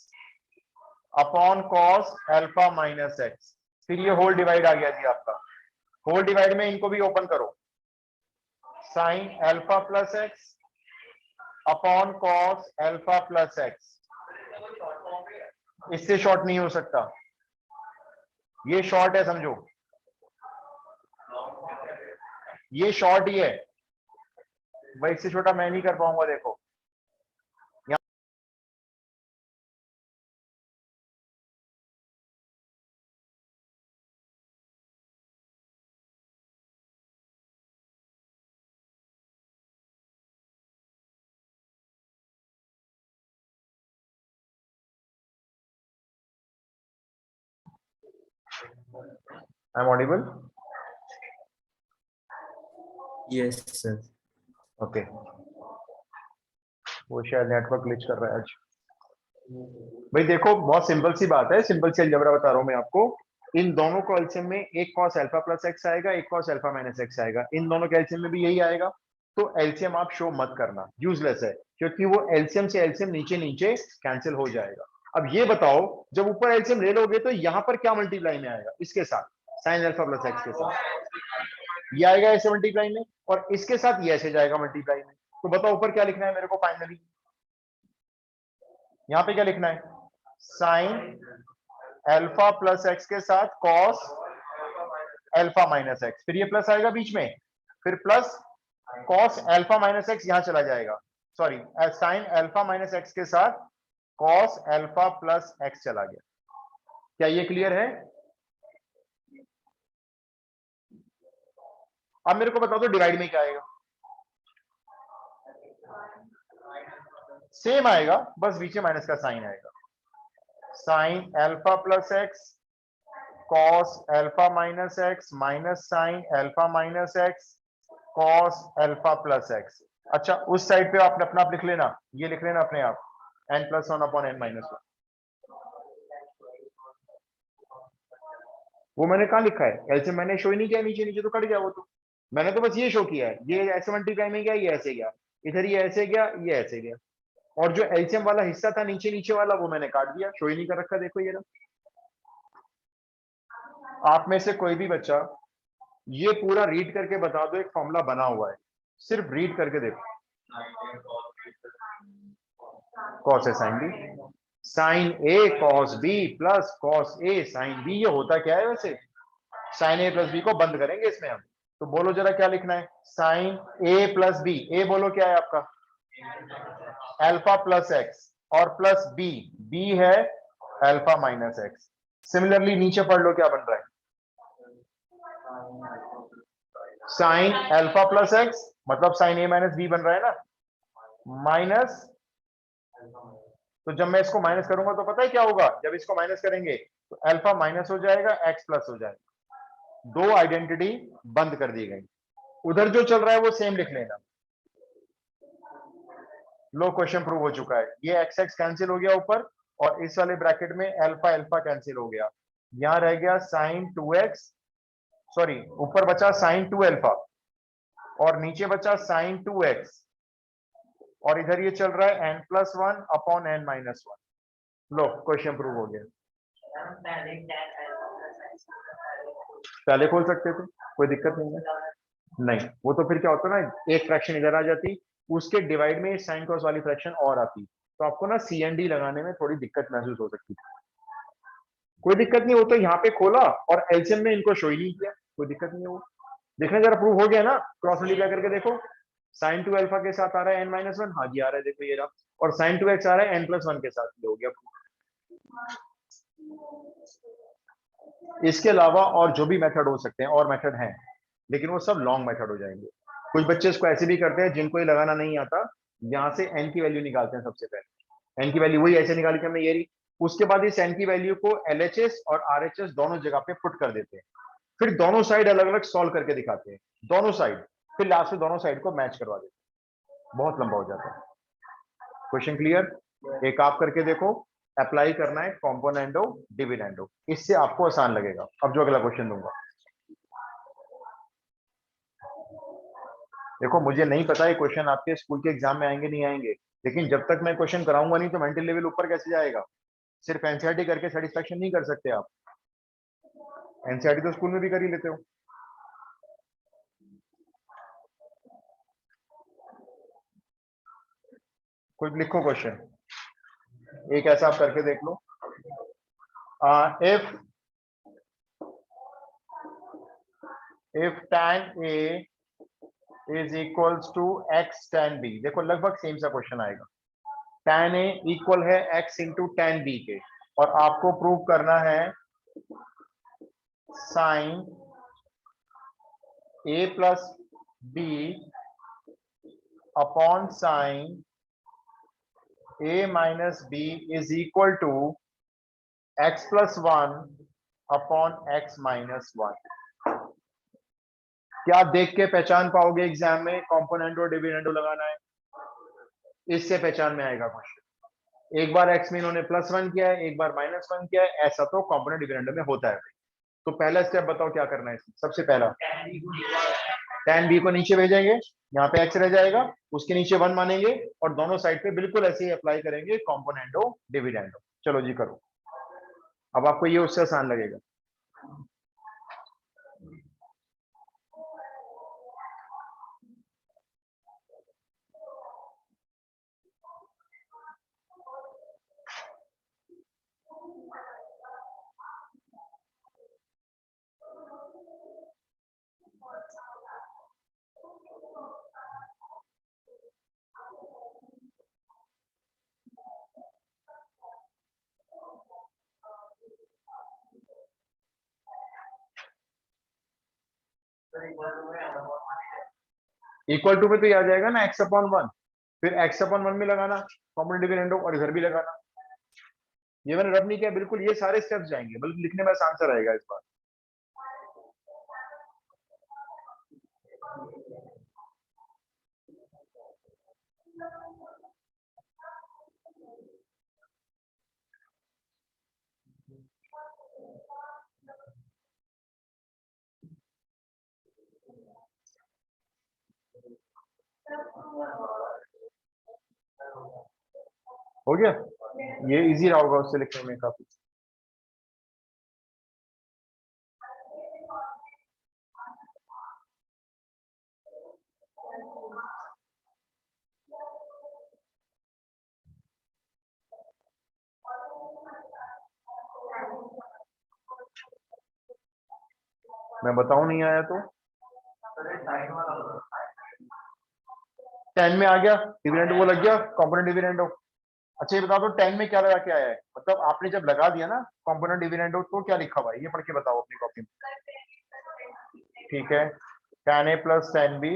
upon cos alpha minus x, फिर ये होल डिवाइड आ गया जी आपका। होल डिवाइड में इनको भी ओपन करो, sine alpha plus x upon cos alpha plus x, इससे short नहीं हो सकता, ये शॉर्ट है समझो, ये शॉर्ट ही है भाई, इससे छोटा मैं नहीं कर पाऊंगा। देखो I am audible?
Yes sir.
Okay, वो शायद नेटवर्क ग्लिच कर रहा है आज। भाई देखो, बहुत सिंपल सी बात है, सिंपल सी अलजेब्रा बता रहा हूं मैं आपको। इन दोनों को एलसीएम में एक कॉस अल्फा प्लस एक्स आएगा, एक कॉस अल्फा माइनस एक्स आएगा, इन दोनों के एलसीएम में भी यही आएगा। तो एलसीएम आप शो मत करना, यूजलेस है, क्योंकि वो एलसीएम से एलसीएम नीचे नीचे कैंसिल हो जाएगा। अब ये बताओ, जब ऊपर एलसीएम ले लोगे तो यहां पर क्या मल्टीप्लाई में आएगा? इसके साथ, साइन अल्फा प्लस एक्स के साथ ये आएगा ऐसे मल्टीप्लाई में, और इसके साथ ये ऐसे जाएगा मल्टीप्लाई में। तो बताओ ऊपर क्या लिखना है मेरे को फाइनली? यहां पे क्या लिखना है? साइन अल्फा प्लस एक्स के साथ कॉस अल्फा माइनस एक्स, फिर ये प्लस आएगा बीच में, फिर plus cos alpha minus x यहां चला जाएगा, sorry sine alpha minus x के साथ कॉस अल्फा प्लस एक्स चला गया। क्या ये क्लियर है? अब मेरे को बता दो डिवाइड में क्या आएगा? सेम आएगा, बस बीच में माइनस का साइन आएगा, sine alpha plus x cos alpha minus x minus sine alpha minus x cos alpha plus x. अच्छा, उस साइड पे आपने अपना आप लिख लेना, ये लिख लेना अपने आप, n+1 अपॉन n-1। वो मैंने कहा लिखा है एलसीएम, मैंने शो ही नहीं किया, नीचे नीचे तो कट गया वो तो। मैंने तो बस ये शो किया है, ये ऐसे मल्टीप्लाई में गया, ये ऐसे गया, इधर ये ऐसे गया, ये ऐसे गया, और जो एलसीएम वाला हिस्सा था नीचे नीचे वाला, वो मैंने काट दिया, शो ही नहीं कर रखा। देखो ये रहा। आप में से कोई भी बच्चा ये पूरा रीड करके बता दो, एक फॉर्मूला बना हुआ है, सिर्फ रीड करके देखो। Cos A sine B, sine A cos B plus cos A sine B, ये होता क्या है वैसे? साइन ए प्लस बी को बंद करेंगे इसमें हम। तो बोलो जरा क्या लिखना है? साइन ए प्लस बी, ए बोलो क्या है आपका? अल्फा प्लस एक्स, और प्लस बी, बी है अल्फा माइनस एक्स। सिमिलरली नीचे पढ़ लो क्या बन रहा है, साइन अल्फा प्लस एक्स, मतलब साइन ए माइनस बी बन रहा है ना, माइनस, तो जब मैं इसको माइनस करूंगा तो पता है क्या होगा, जब इसको माइनस करेंगे तो अल्फा माइनस हो जाएगा, एक्स प्लस हो जाएगा। दो आइडेंटिटी बंद कर दी गई। उधर जो चल रहा है वो सेम लिख लेना। लो, क्वेश्चन प्रूव हो चुका है। ये एक्स एक्स कैंसिल हो गया ऊपर, और इस वाले ब्रैकेट में अल्फा अल्फा कैंसिल हो गया। यहां रह गया साइन 2x, सॉरी ऊपर बचा साइन 2 अल्फा और नीचे बचा साइन 2x, और इधर ये चल रहा है n+1 अपॉन n-1। लो, क्वेश्चन प्रूव हो गया। पहले खोल सकते थे, कोई दिक्कत नहीं है। नहीं, वो तो फिर क्या होता ना, एक फ्रैक्शन इधर आ जाती, उसके डिवाइड में साइन कॉस वाली फ्रैक्शन और आती, तो आपको ना सी एंड डी लगाने में थोड़ी दिक्कत महसूस हो सकती थी। कोई दिक्कत नहीं, वो तो यहाँ पे खोला और एलसीएम में इनको शो ही नहीं किया, कोई दिक्कत नहीं है। वो देखना जरा, प्रूव हो गया ना, क्रॉस मल्टीप्लाई करके देखो। साइन 2 अल्फा के साथ आ रहा है n-1, हाँ जी आ रहा है, देखो ये रहा, और साइन 2x आ रहा है n+1 के साथ, ये हो गया। इसके अलावा और जो भी मेथड हो सकते हैं, और मेथड हैं, लेकिन वो सब लॉन्ग मेथड हो जाएंगे। कुछ बच्चे इसको ऐसे भी करते हैं जिनको ये लगाना नहीं आता, यहाँ से n की वैल्यू निकालते हैं। सबसे पहले n की वैल्यू वही ऐसे निकाली कि हमने ये रही, उसके बाद इस n की वैल्यू को LHS और RHS दोनों जगह पे पुट कर देते हैं, फिर दोनों साइड अलग अलग सॉल्व करके दिखाते हैं, दोनों साइड, फिर लास्ट में दोनों साइड को मैच करवा देते हैं। बहुत लंबा हो जाता है। Question clear? एक आप करके देखो, अप्लाई करना है कॉम्पोनेंडो डिविडेंडो, इससे आपको आसान लगेगा। अब जो अगला क्वेश्चन दूंगा, देखो मुझे नहीं पता ये क्वेश्चन आपके स्कूल के एग्जाम में आएंगे नहीं आएंगे, लेकिन जब तक मैं क्वेश्चन कराऊंगा नहीं तो मेंटल लेवल ऊपर कैसे जाएगा। सिर्फ एनसीईआरटी करके सेटिस्फेक्शन नहीं कर सकते आप, एनसीईआरटी तो स्कूल में भी कर ही लेते हो। कोई लिखो क्वेश्चन, एक ऐसा आप करके देख लो। If tan A is equals to x tan B, देखो लगभग सेम सा क्वेश्चन आएगा। tan A इक्वल है x इंटू tan B के, और आपको प्रूव करना है sine A plus B upon sine A minus B is equal to x+1 upon x-1। क्या देख के पहचान पाओगे एग्जाम में कॉम्पोनेंटो डिविडेंडो लगाना है? इससे पहचान में आएगा क्वेश्चन। एक बार x में इन्होंने +1 किया है, एक बार -1 किया है, ऐसा तो कॉम्पोनेंट डिविडेंडो में होता है। तो पहला स्टेप बताओ क्या करना है इसमें। सबसे पहला tan b को नीचे भेजेंगे, यहाँ पे x रह जाएगा, उसके नीचे 1 मानेंगे, और दोनों साइड पे बिल्कुल ऐसे ही अप्लाई करेंगे कॉम्पोनेंटो डिविडेंडो। चलो जी करो, अब आपको ये उससे आसान लगेगा। इक्वल टू में तो ये आ जाएगा ना x/1, फिर x/1 में लगाना कॉम्पोनेंट डिविडेंडो, और इधर भी लगाना। ये मैंने रब नहीं किया, बिल्कुल ये सारे स्टेप्स जाएंगे, बल्कि लिखने में आसान सा रहेगा इस बार। हो गया, ये इजी रहा होगा उससे लिखने में काफी। मैं बताऊं नहीं आया तो 10 में आ गया डिविडेंड, वो लग गया कॉम्पोनेंट डिविडेंडो। अच्छा ये बता दो 10 में क्या लगा के आया है, मतलब आपने जब लगा दिया ना कॉम्पोनेंट डिविडेंडो तो क्या लिखा हुआ है ये पढ़ के बताओ अपनी कॉपी में। ठीक है, tan a plus tan b,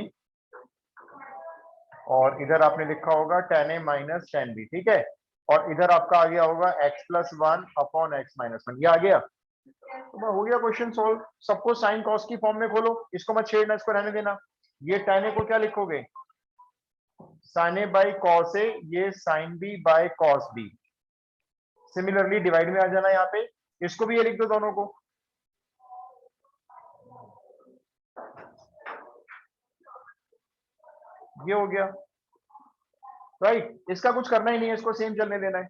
और इधर आपने लिखा होगा tan a minus tan b, ठीक है। और इधर आपका आ गया होगा x plus 1 upon x minus 1, ये आ गया। तो हो गया क्वेश्चन सॉल्व। सबको साइन कॉस की फॉर्म में खोलो, इसको मत छेड़ना, इसको रहने देना। ये tan a को क्या लिखोगे, sin a by cos a, ये sin b by cos b। Similarly divide में आ जाना यहाँ पे, इसको भी ये लिख दो दोनों को। ये हो गया राइट, इसका कुछ करना ही नहीं है, इसको सेम चलने देना है।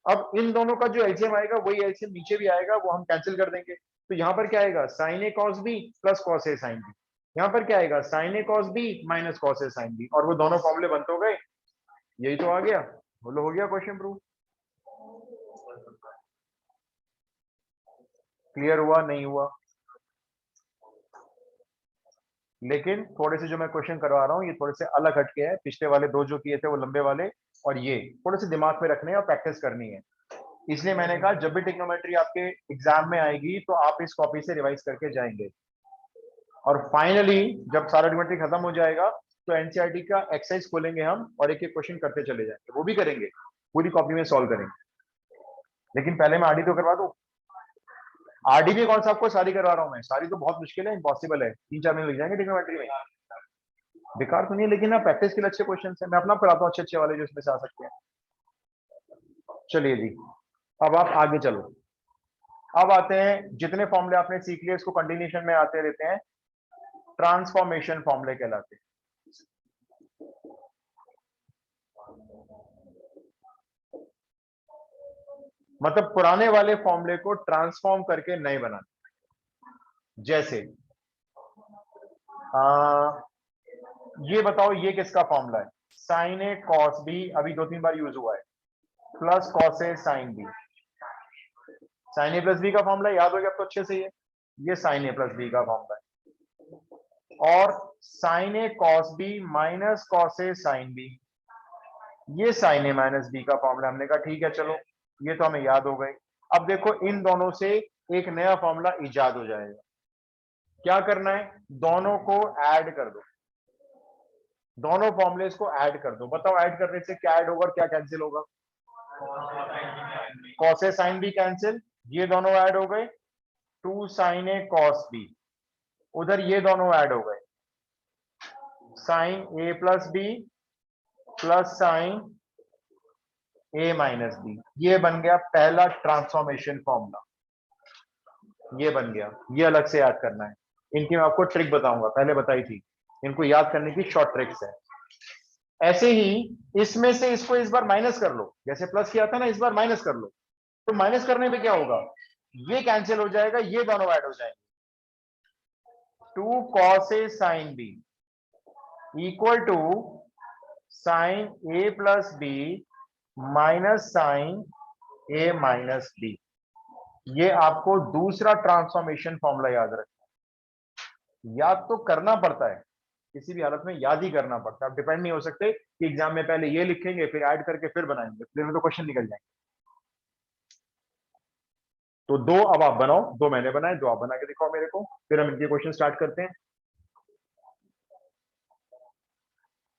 अब इन दोनों का जो एलसीएम आएगा वही एलसीएम नीचे भी आएगा, वो हम कैंसिल कर देंगे। तो यहां पर क्या आएगा, sin a cos b plus cos a sin b। यहां पर क्या आएगा, sin a cos b minus cos a sin b, और वो दोनों फॉर्मूले बन तो गए। यही तो आ गया, बोलो हो गया क्वेश्चन प्रूव। क्लियर हुआ नहीं हुआ? लेकिन थोड़े से जो मैं क्वेश्चन करवा रहा हूँ ये थोड़े से अलग हटके है, पिछले वाले दो जो किए थे वो लंबे वाले, और ये थोड़े से दिमाग में रखने और प्रैक्टिस करनी है। इसलिए मैंने कहा जब भी ट्रिग्नोमेट्री आपके एग्जाम में आएगी तो आप इस कॉपी से रिवाइज करके जाएंगे, और फाइनली जब सारा ट्रिग्नोमेट्री खत्म हो जाएगा तो एनसीईआरटी का एक्सरसाइज खोलेंगे हम और एक एक क्वेश्चन करते चले जाएंगे, वो भी करेंगे, पूरी कॉपी में सॉल्व करेंगे। लेकिन पहले मैं आरडी तो करवा दूं। आरडी भी कौन सा आपको सारी करवा रहा हूं मैं, सारी तो बहुत मुश्किल है, इम्पॉसिबल है, 3-4 महीने लग जाएंगे ट्रिग्नोमेट्री में। बेकार तो नहीं है, लेकिन ना प्रैक्टिस के लिए अच्छे क्वेश्चन है, मैं अपना कराता हूँ अच्छे अच्छे वाले जो इसमें से आ सकते हैं। चलिए जी, अब आप आगे चलो। अब आते हैं, जितने फॉर्मूले आपने सीख लिए इसको कंटिन्यूशन में आते रहते हैं, ट्रांसफॉर्मेशन फॉर्मूले कहलाते हैं। मतलब पुराने वाले फॉर्मूले को ट्रांसफॉर्म करके नए बनाने। जैसे ये बताओ ये किसका फॉर्मूला है, साइन ए कॉस बी, अभी 2-3 बार यूज हुआ है, plus cos A sine B. Sine A plus B का फॉर्मूला याद हो गया अब तो अच्छे से, ये साइन ए प्लस बी का फॉर्मूला है। और sign A cos B minus cos A sine B, ये साइन ए माइनस बी का फॉर्मूला। हमने कहा ठीक है चलो, ये तो हमें याद हो गए। अब देखो इन दोनों से एक नया फॉर्मूला इजाद हो जाएगा। क्या करना है, दोनों को ऐड कर दो, दोनों फॉर्मूलेस को ऐड कर दो। बताओ ऐड करने से क्या ऐड होगा और क्या कैंसिल होगा? Cos A sine B cancel, ये दोनों ऐड हो गए, 2 साइन ए कॉस बी। उधर ये दोनों ऐड हो गए, sign A plus B plus sign A minus B. ये बन गया पहला ट्रांसफॉर्मेशन फॉर्मूला, ये बन गया। ये अलग से याद करना है, इनकी मैं आपको ट्रिक बताऊंगा, पहले बताई थी, इनको याद करने की शॉर्ट ट्रिक्स है। ऐसे ही इसमें से इसको इस बार माइनस कर लो, जैसे प्लस किया था ना, इस बार माइनस कर लो। तो माइनस करने पे क्या होगा, ये कैंसिल हो जाएगा, ये दोनों ऐड हो जाएंगे। 2 cos a sin b equal to sine A plus B minus sine A minus B. ये आपको दूसरा ट्रांसफॉर्मेशन फॉर्मूला याद रखना है। याद तो करना पड़ता है, किसी भी हालत में याद ही करना पड़ता है। आप डिपेंड नहीं हो सकते कि एग्जाम में पहले ये लिखेंगे फिर ऐड करके फिर बनाएंगे, फिर में तो क्वेश्चन निकल जाएंगे। तो दो अब आप बनाओ, दो मैंने बनाए, दो आप बना के दिखाओ मेरे को, फिर हम इनके क्वेश्चन स्टार्ट करते हैं।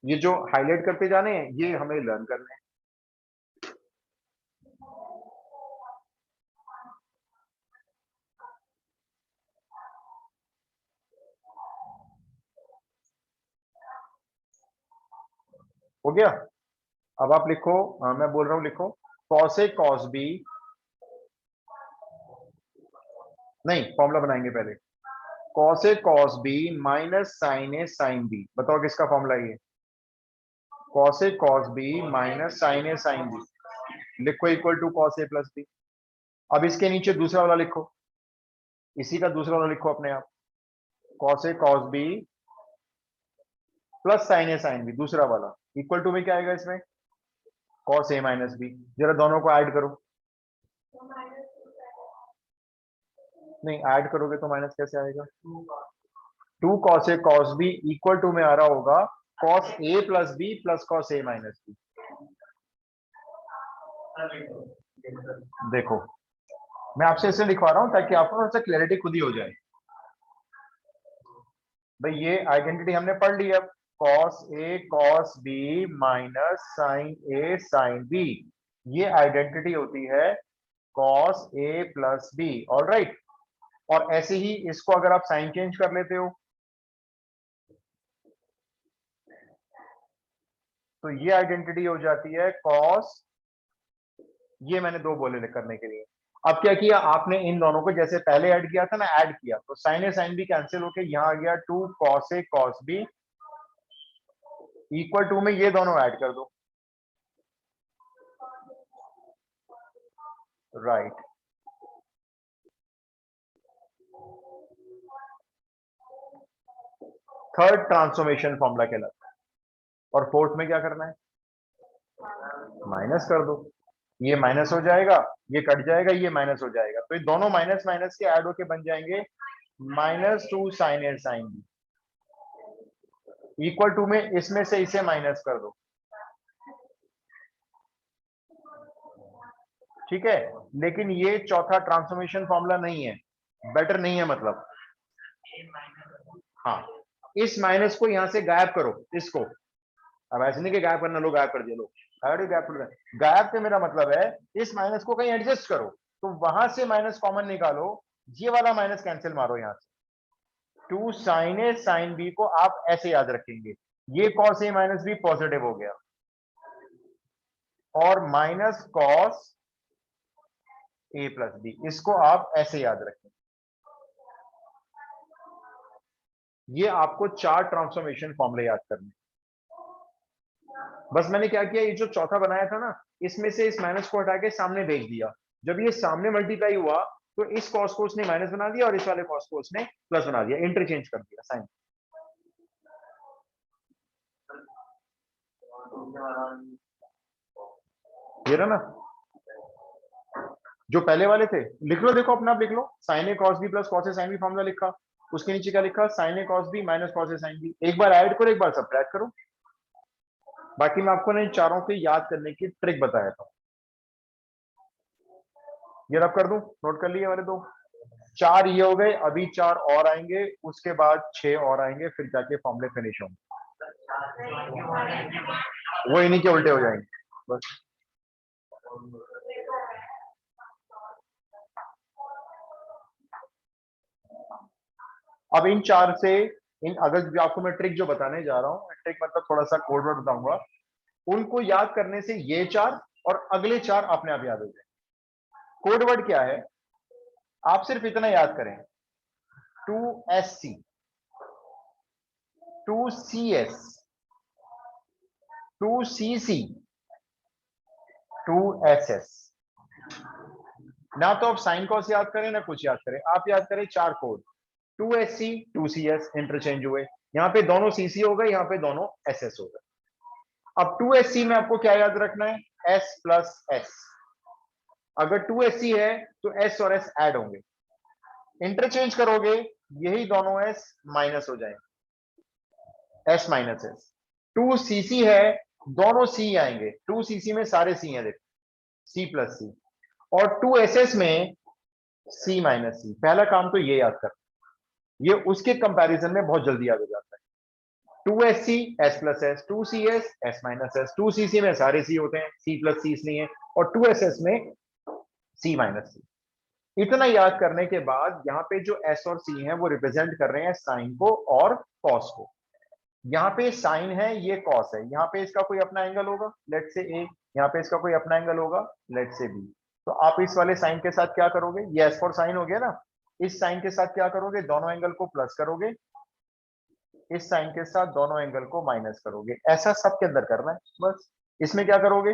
ये जो हाईलाइट करते जाने हैं ये हमें लर्न करने हैं। हो गया? अब आप लिखो, मैं बोल रहा हूं लिखो, कॉस ए कॉस बी, नहीं फॉर्मूला बनाएंगे पहले, cos A cos B minus sine A sine B. बताओ किसका फॉर्मूला ये, cos A cos B minus sine A sine B. लिखो equal to cos A plus B. अब इसके नीचे दूसरा वाला लिखो, इसी का दूसरा वाला लिखो अपने आप, cos A cos B plus sign A sine B, दूसरा वाला इक्वल टू में क्या आएगा इसमें, कॉस ए माइनस बी। जरा दोनों को ऐड करो, नहीं ऐड करोगे तो माइनस कैसे आएगा, 2 cos a cos b equal to में आ रहा होगा cos a plus B plus cos a minus B. देखो मैं आपसे इसे लिखवा रहा हूं ताकि आपको थोड़ा सा क्लैरिटी खुद ही हो जाए। भाई ये आइडेंटिटी हमने पढ़ ली अब, cos A cos B minus sin A sin B, ये आइडेंटिटी होती है cos A plus B। All right, और ऐसे ही इसको अगर आप साइन चेंज कर लेते हो तो ये आइडेंटिटी हो जाती है cos, ये मैंने दो बोले करने के लिए। अब क्या किया आपने, इन दोनों को जैसे पहले ऐड किया था ना, ऐड किया तो sine A sine B cancel होके यहां आ गया 2 cos A cos b equal to में ये दोनों ऐड कर दो। राइट, थर्ड ट्रांसफॉर्मेशन फॉर्मूला कहलाता है। और फोर्थ में क्या करना है, माइनस कर दो, ये माइनस हो जाएगा, ये कट जाएगा, ये माइनस हो जाएगा, तो ये दोनों माइनस माइनस के ऐड होके बन जाएंगे -2 sin A sin b equal to में इसमें से इसे माइनस कर दो। ठीक है, लेकिन ये चौथा ट्रांसफॉर्मेशन फॉर्मूला नहीं है, बेटर नहीं है मतलब। हाँ, इस माइनस को यहां से गायब करो, इसको। अब ऐसे नहीं कि गायब करना, लो गायब कर दिया, लो गायब कर दिया। गायब से मेरा मतलब है इस माइनस को कहीं एडजस्ट करो, तो वहां से माइनस कॉमन निकालो, ये वाला माइनस कैंसिल मारो यहां से। 2 sin ए sin b को आप ऐसे याद रखेंगे, ये cos a minus b positive हो गया, और minus cos a plus b, इसको आप ऐसे याद रखें। ये आपको चार ट्रांसफॉर्मेशन फॉर्मूले याद करने। बस मैंने क्या किया, ये जो चौथा बनाया था ना, इसमें से इस माइनस को हटा के सामने भेज दिया। जब ये सामने मल्टीप्लाई हुआ तो इस कॉस को उसने माइनस बना दिया और इस वाले कॉस को उसने प्लस बना दिया, इंटरचेंज कर दिया साइन। ये रहा ना, जो पहले वाले थे लिख लो, देखो अपना आप लिख लो, sign A cos B plus cos A sine B formula लिखा, उसके नीचे क्या लिखा, sign A cos B minus cos A sine B. एक बार ऐड करो, एक बार सब्ट्रैक्ट करो। बाकी मैं आपको इन चारों के याद करने की ट्रिक बताया था। ये रब कर दूं, नोट कर लिए वाले दो, चार ये हो गए, अभी चार और आएंगे, उसके बाद 6 और आएंगे, फिर जाके फॉर्मूले फिनिश होंगे, वो इन्हीं के उल्टे हो जाएंगे बस। अब इन चार से, इन अगर जो आपको मैं ट्रिक जो बताने जा रहा हूं, ट्रिक मतलब थोड़ा सा कोड वर्ड बताऊंगा, उनको याद करने से ये चार और अगले चार अपने आप याद हो जाए। कोड वर्ड क्या है, आप सिर्फ इतना याद करें, 2SC 2CS 2CC 2SS। ना तो आप साइन कॉस याद करें ना कुछ याद करें, आप याद करें चार कोड, 2SC 2CS इंटरचेंज हुए, यहाँ पे दोनों CC हो गए, यहाँ पे दोनों SS हो गए। अब 2SC में आपको क्या याद रखना है, S प्लस S। अगर 2SC है तो S और S ऐड होंगे, इंटरचेंज करोगे यही दोनों S माइनस हो जाएंगे, S माइनस S। 2CC है, दोनों C आएंगे, 2CC में सारे C हैं, देखो C प्लस C, और 2SS में C माइनस C। पहला काम तो ये याद कर, ये उसके कंपैरिजन में बहुत जल्दी याद हो जाता है। 2SC S plus S, 2CS S minus S, 2CC में सारे C होते हैं, C प्लस C इसलिए है, और 2SS में C माइनस C। इतना याद करने के बाद यहाँ पे जो S और C हैं वो रिप्रेजेंट कर रहे हैं साइन को और कॉस को। यहाँ पे साइन है, ये कॉस है, यहाँ पे इसका कोई अपना एंगल होगा, लेट से A, यहाँ पे इसका कोई अपना एंगल होगा, लेट से B। तो आप इस वाले साइन के साथ क्या करोगे, ये S फॉर साइन हो गया ना, इस साइन के साथ क्या करोगे, दोनों एंगल को प्लस करोगे, इस साइन के साथ दोनों एंगल को माइनस करोगे। ऐसा सबके अंदर करना है बस। इसमें क्या करोगे,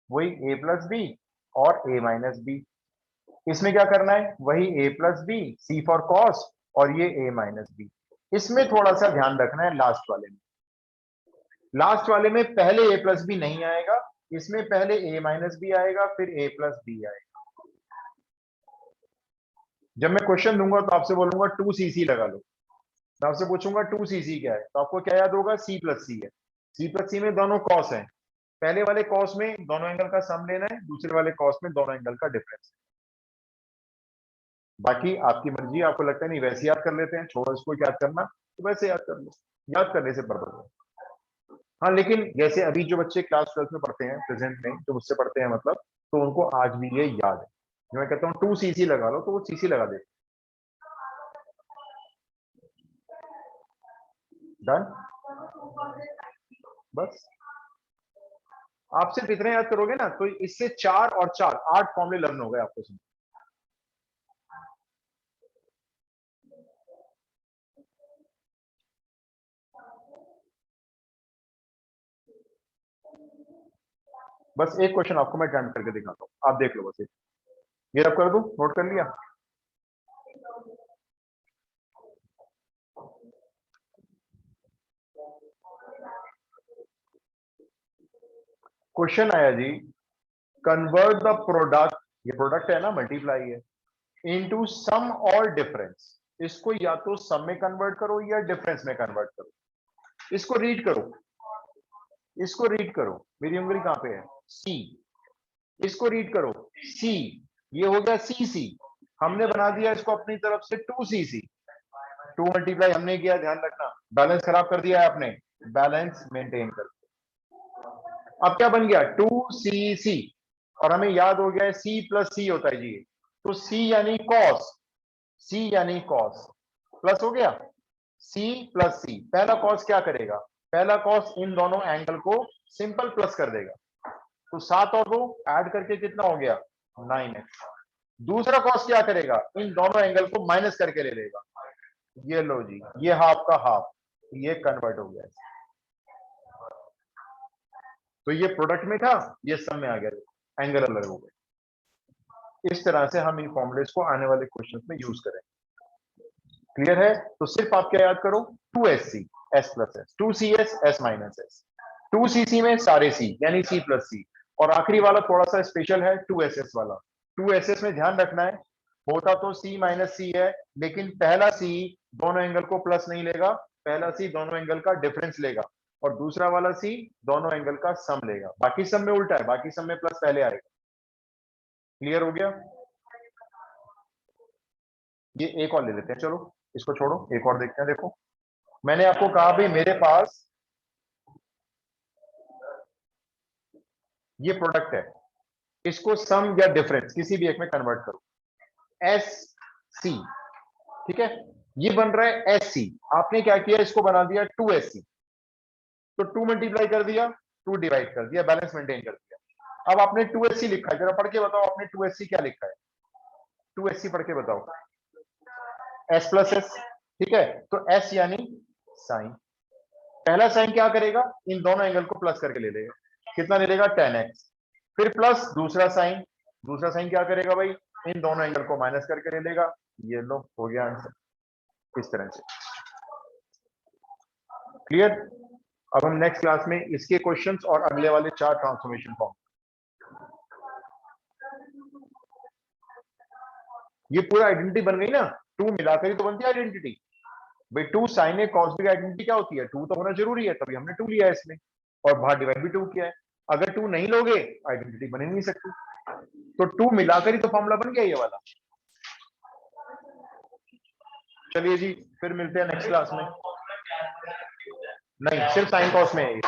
वही A प्लस बी और A माइनस बी। इसमें क्या करना है, वही A plus B, C for cos, और ये A माइनस बी। इसमें थोड़ा सा ध्यान रखना है, लास्ट वाले में, लास्ट वाले में पहले A प्लस बी नहीं आएगा, इसमें पहले A माइनस बी आएगा, फिर A प्लस बी आएगा। जब मैं क्वेश्चन दूंगा तो आपसे बोलूंगा 2CC लगा लो, मैं आपसे पूछूंगा 2CC क्या है, तो आपको क्या याद होगा, C प्लस C है। C प्लस C में दोनों कॉस हैं, पहले वाले कॉस में दोनों एंगल का सम लेना है, दूसरे वाले कॉस में दोनों एंगल का डिफरेंस। बाकी आपकी मर्जी, आपको लगता है नहीं वैसे याद कर लेते हैं, छोड़ो इसको याद करना। तो वैसे याद कर लो, याद करने से पर्पज है। हाँ लेकिन जैसे अभी जो बच्चे क्लास 12 में पढ़ते हैं प्रेजेंट में, जो मुझसे पढ़ते हैं मतलब, तो उनको आज भी ये याद है। जो मैं कहता हूँ 2 cc लगा लो, तो वो cc लगा दे। डन। बस आप सिर्फ इतने याद करोगे ना, तो इससे 4 और 4 8 फॉर्मूले लर्न हो गए आपको समझ। बस एक क्वेश्चन आपको मैं अटेम्प्ट करके दिखाता हूँ, आप देख लो बस। ये आप कर दो, नोट कर लिया। क्वेश्चन आया जी, कन्वर्ट द प्रोडक्ट, ये प्रोडक्ट है ना, मल्टीप्लाई है, इनटू सम और डिफरेंस। इसको या तो सम में कन्वर्ट करो या डिफरेंस में कन्वर्ट करो। इसको रीड करो, इसको रीड करो, मेरी उंगली कहां पे है, सी। इसको रीड करो, सी। ये हो गया सी सी, हमने बना दिया इसको अपनी तरफ से 2 cc। 2 मल्टीप्लाई हमने किया, ध्यान रखना, बैलेंस खराब कर दिया है आपने, बैलेंस मेंटेन कर। अब क्या बन गया 2 cc, और हमें याद हो गया है c प्लस सी होता है जी। तो c यानी कॉस, c यानी कॉस, प्लस हो गया c प्लस सी। पहला कॉस क्या करेगा, पहला कॉस इन दोनों एंगल को सिंपल प्लस कर देगा, तो 7 और 2 ऐड करके कितना हो गया 9x। दूसरा कॉस क्या करेगा, इन दोनों एंगल को माइनस करके ले लेगा। ये लो जी, ये हाफ का हाफ, ये कन्वर्ट हो गया। तो ये प्रोडक्ट में था, ये सम में आ गया, एंगल अलग हो गए। इस तरह से हम इन फॉर्मूलेस को आने वाले क्वेश्चंस में यूज करें। क्लियर है? तो सिर्फ आप क्या याद करो, 2sc s plus S, 2cs s minus S, 2cc में सारे c यानी c प्लस सी, और आखिरी वाला थोड़ा सा स्पेशल है 2ss वाला। 2ss में ध्यान रखना है, होता तो c माइनस सी है, लेकिन पहला c दोनों एंगल को प्लस नहीं लेगा, पहला c दोनों एंगल का डिफरेंस लेगा, और दूसरा वाला c दोनों एंगल का सम लेगा। बाकी सब में उल्टा है, बाकी सब में प्लस पहले आएगा। क्लियर हो गया? ये एक और ले लेते हैं, चलो इसको छोड़ो, एक और देखते हैं। देखो मैंने आपको कहा भाई मेरे पास ये प्रोडक्ट है, इसको सम या डिफरेंस किसी भी एक में कन्वर्ट करो, एस सी, ठीक है, ये बन रहा है एस सी। आपने क्या किया, इसको बना दिया 2sc, तो 2 मल्टीप्लाई कर दिया, 2 डिवाइड कर दिया, बैलेंस मेंटेन कर दिया। अब आपने 2sc लिखा है, जरा पढ़ के बताओ आपने 2sc क्या लिखा है, 2sc पढ़ के बताओ। s प्लस एस, ठीक है, तो s यानी साइन। पहला साइन क्या करेगा, इन दोनों एंगल को प्लस करके ले लेगा, कितना ले लेगा 10x। फिर प्लस दूसरा साइन, दूसरा साइन क्या करेगा भाई, इन दोनों एंगल को माइनस करके ले लेगा। ये लो हो गया आंसर, इस तरह से। क्लियर? अब हम नेक्स्ट क्लास में इसके क्वेश्चंस और अगले वाले 4 ट्रांसफॉर्मेशन फॉर्म, ये पूरा आइडेंटिटी बन गई ना, 2 मिलाकर ही तो बनती है आइडेंटिटी भाई। 2 साइन ए कॉस बी की आइडेंटिटी क्या होती है, 2 तो होना जरूरी है, तभी हमने 2 लिया है इसमें, और बाहर डिवाइड भी 2 किया है। अगर 2 नहीं लोगे आइडेंटिटी बन ही नहीं सकती, तो 2 मिलाकर ही तो फॉर्मूला बन गया ये वाला। चलिए जी, फिर मिलते हैं नेक्स्ट क्लास में। नहीं, सिर्फ साइन कॉस में है ये।